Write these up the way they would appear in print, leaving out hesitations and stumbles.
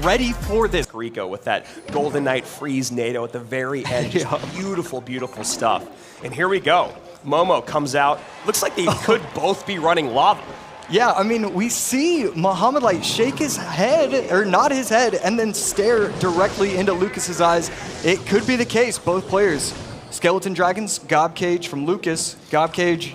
ready for this. Rico with that Golden Knight freeze NATO at the very end. Just beautiful, beautiful stuff. And here we go. Momo comes out. Looks like they could both be running lava. Yeah, I mean, we see Mohamed Light shake his head, or nod his head, and then stare directly into Lucas's eyes. It could be the case, both players. Skeleton Dragons, Gob Cage from Lucas, Gob Cage,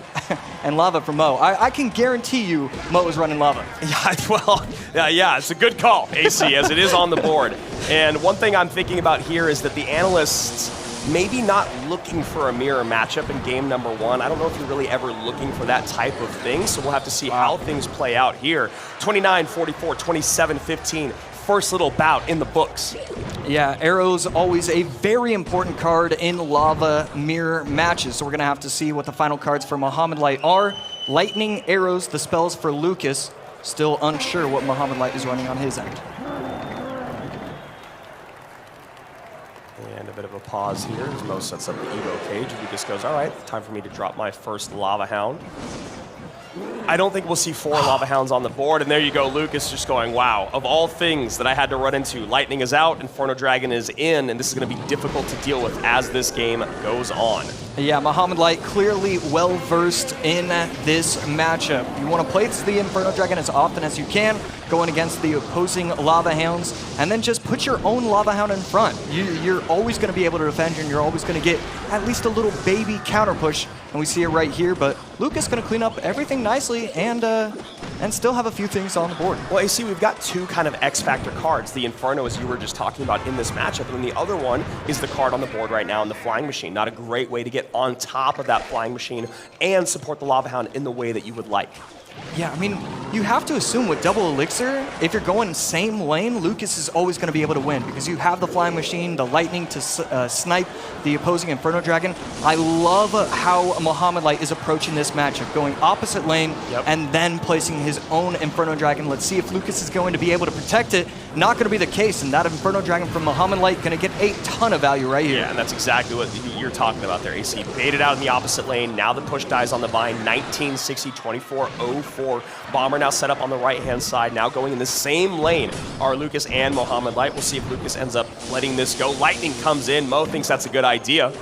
and Lava from Mo. I can guarantee you Mo is running Lava. Yeah, well, yeah, it's a good call, AC, as it is on the board. And one thing I'm thinking about here is that the analysts maybe not looking for a mirror matchup in game number 1. I don't know if you're really ever looking for that type of thing, so we'll have to see how things play out here. 29-44, 27-15, first little bout in the books. Yeah, Arrow's always a very important card in Lava mirror matches, so we're going to have to see what the final cards for Mohamed Light are. Lightning, Arrows, the spells for Lucas. Still unsure what Mohamed Light is running on his end. And a bit of a pause here as Mo sets up the Evo cage. Lucas goes, all right, time for me to drop my first Lava Hound. I don't think we'll see 4 Lava Hounds on the board, and there you go, Lucas just going, wow, of all things that I had to run into, Lightning is out, Inferno Dragon is in, and this is going to be difficult to deal with as this game goes on. Yeah, Mohamed Light clearly well-versed in this matchup. You want to play the Inferno Dragon as often as you can, going against the opposing Lava Hounds, and then just put your own Lava Hound in front. You're always going to be able to defend, and you're always going to get at least a little baby counter push, and we see it right here, but Lucas going to clean up everything nicely and still have a few things on the board. Well, you see, we've got 2 kind of X-Factor cards. The Inferno, as you were just talking about in this matchup, and the other one is the card on the board right now in the Flying Machine. Not a great way to get on top of that Flying Machine and support the Lava Hound in the way that you would like. Yeah, I mean, you have to assume with double elixir, if you're going same lane, Lucas is always going to be able to win because you have the Flying Machine, the Lightning to snipe the opposing Inferno Dragon. I love how Mohamed Light is approaching this matchup, going opposite lane and then placing his own Inferno Dragon. Let's see if Lucas is going to be able to protect it. Not going to be the case, and that Inferno Dragon from Mohamed Light going to get a ton of value right here. Yeah, and that's exactly what you're talking about there, AC. Baited out in the opposite lane. Now the push dies on the vine. 1960, 24-04. Bomber now set up on the right-hand side. Now going in the same lane are Lucas and Mohamed Light. We'll see if Lucas ends up letting this go. Lightning comes in. Mo thinks that's a good idea.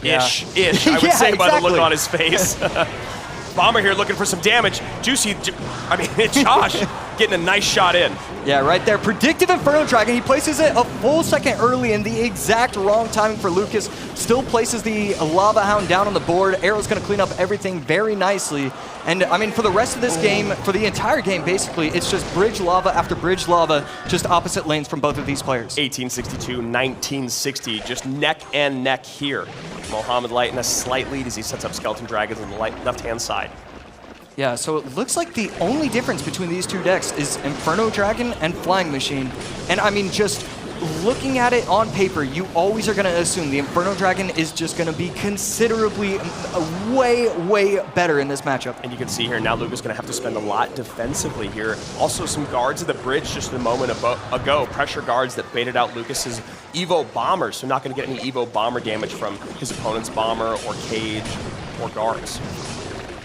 Ish, I would say by the look on his face. Bomber here looking for some damage. Juicy, Josh getting a nice shot in. Yeah, right there. Predictive Inferno Dragon. He places it a full second early in the exact wrong timing for Lucas. Still places the Lava Hound down on the board. Arrow's going to clean up everything very nicely. And, I mean, for the rest of this game, for the entire game, basically, it's just bridge lava after bridge lava, just opposite lanes from both of these players. 1862, 1960, just neck and neck here. Mohamed Light in a slight lead as he sets up Skeleton Dragons on the left-hand side. Yeah, so it looks like the only difference between these 2 decks is Inferno Dragon and Flying Machine. And I mean, just looking at it on paper, you always are going to assume the Inferno Dragon is just going to be considerably way better in this matchup. And you can see here now Lucas going to have to spend a lot defensively here. Also some guards at the bridge just a moment ago. Pressure guards that baited out Lucas's Evo Bomber, so not going to get any Evo Bomber damage from his opponent's Bomber or Cage or guards.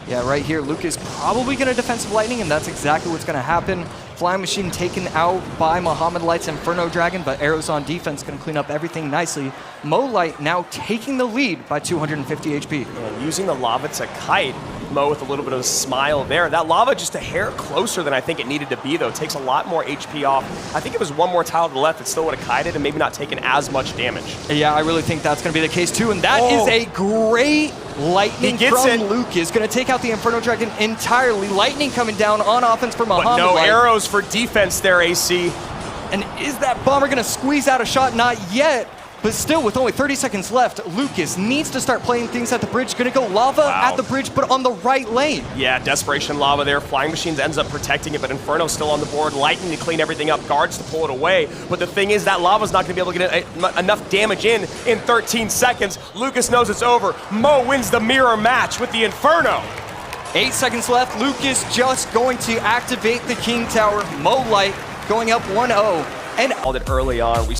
Yeah, right here, Lucas probably going to defensive Lightning, and that's exactly what's going to happen. Flying Machine taken out by Mohamed Light's Inferno Dragon, but Arrows on defense going to clean up everything nicely. Mo Light now taking the lead by 250 HP. And using the lava to kite, Mo with a little bit of a smile there. That lava just a hair closer than I think it needed to be, though. It takes a lot more HP off. I think it was one more tile to the left, it still would have kited and maybe not taken as much damage. Yeah, I really think that's going to be the case, too. And that is a great Lightning from Lucas. Going to take out the Inferno Dragon entirely. Lightning coming down on offense for Mohamed But no Light. Arrows for defense there, AC. And is that Bomber going to squeeze out a shot? Not yet. But still, with only 30 seconds left, Lucas needs to start playing things at the bridge. Going to go lava at the bridge, but on the right lane. Yeah, Desperation Lava there. Flying Machines ends up protecting it, but Inferno's still on the board. Lightning to clean everything up, guards to pull it away. But the thing is, that lava's not going to be able to get enough damage in 13 seconds. Lucas knows it's over. Mo wins the mirror match with the Inferno. 8 seconds left. Lucas just going to activate the King Tower. Mo Light going up 1-0. And called it early on. We